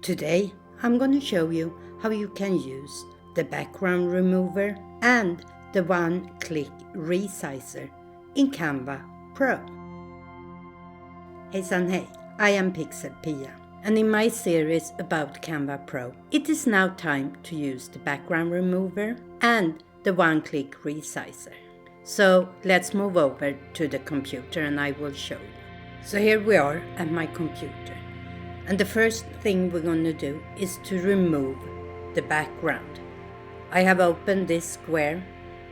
Today I'm going to show you how you can use the background remover and the one-click resizer in Canva Pro. Hejsan hej, I am PixelPia, and in my series about Canva Pro, it is now time to use the background remover and the one-click resizer. So let's move over to the computer and I will show you. So here we are at my computer. And the first thing we're going to do is to remove the background. I have opened this square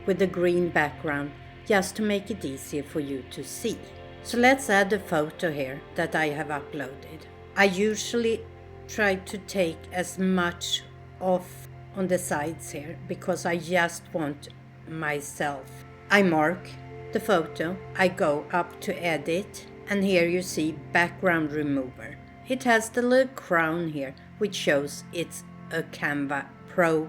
with the green background just to make it easier for you to see. So let's add a photo here that I have uploaded. I usually try to take as much off on the sides here because I just want myself. I mark the photo, I go up to edit, and here you see background remover. It has the little crown here, which shows it's a Canva Pro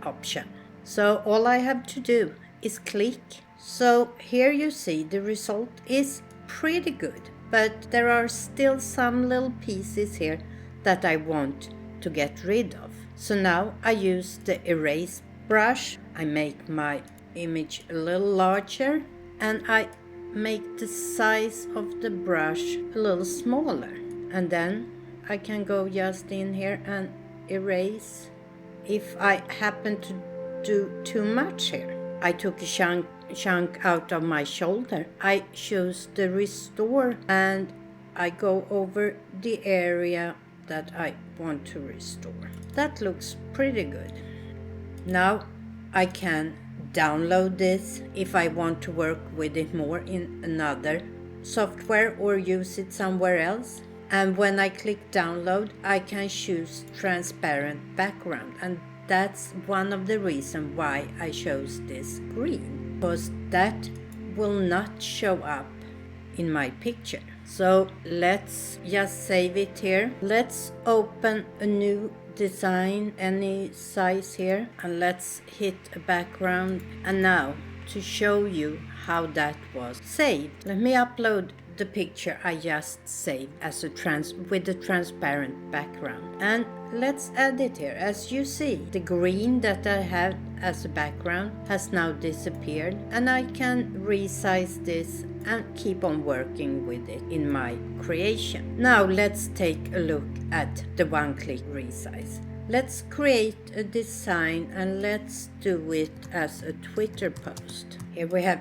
option. So all I have to do is click. So here you see the result is pretty good, but there are still some little pieces here that I want to get rid of. So now I use the erase brush. I make my image a little larger and I make the size of the brush a little smaller. And then I can go just in here and erase. If I happen to do too much here, I took a chunk out of my shoulder. I choose the restore and I go over the area that I want to restore. That looks pretty good. Now I can download this if I want to work with it more in another software or use it somewhere else. And when I click download, I can choose transparent background, and that's one of the reasons why I chose this green, because that will not show up in my picture. So let's just save it here. Let's open a new design, any size here, and let's hit a background. And now to show you how that was saved, let me upload the picture I just saved as with the transparent background, and let's add it here. As you see, the green that I had as a background has now disappeared, and I can resize this and keep on working with it in my creation. Now let's take a look at the one-click resize. Let's create a design and let's do it as a Twitter post. Here we have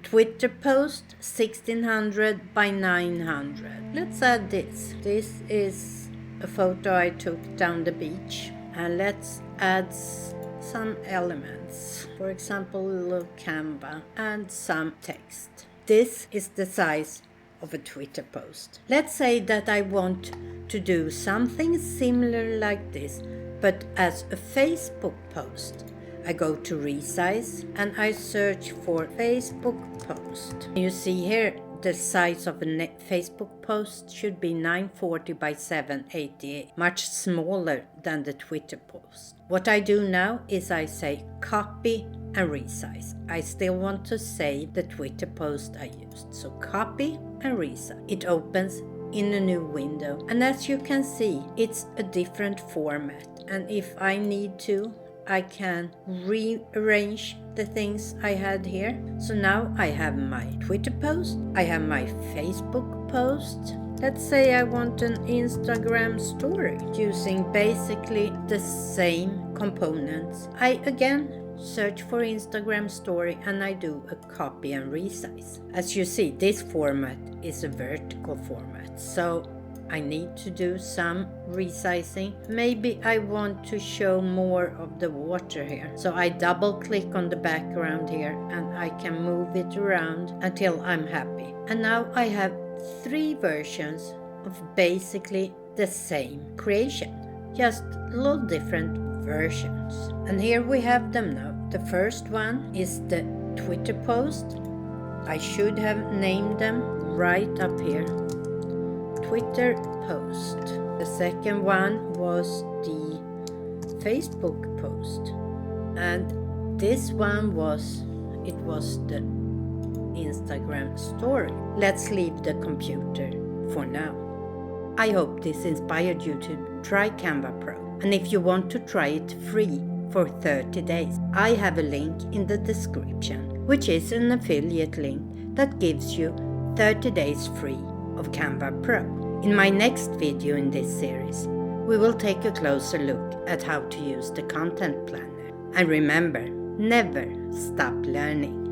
Twitter post 1600 by 900. Let's add this. This is a photo I took down the beach, and let's add some elements. For example, a little Canva and some text. This is the size of a Twitter post. Let's say that I want to do something similar like this, but as a Facebook post. I go to resize and I search for Facebook post. You see here the size of a Facebook post should be 940 by 788, much smaller than the Twitter post. What I do now is I say copy and resize. I still want to save the Twitter post I used. So copy and resize. It opens in a new window, and as you can see, it's a different format, and if I need to, I can rearrange the things I had here. So now I have my Twitter post, I have my Facebook post. Let's say I want an Instagram story using basically the same components. I again search for Instagram story and I do a copy and resize. As you see, this format is a vertical format, so I need to do some resizing. Maybe I want to show more of the water here. So I double click on the background here and I can move it around until I'm happy. And now I have 3 versions of basically the same creation, just a little different versions. And here we have them now. The first one is the Twitter post. I should have named them right up here. Twitter post. The second one was the Facebook post, and this one was the Instagram story. Let's leave the computer for now. I hope this inspired you to try Canva Pro. And if you want to try it free for 30 days, I have a link in the description, which is an affiliate link that gives you 30 days free of Canva Pro. In my next video in this series, we will take a closer look at how to use the content planner. And remember, never stop learning.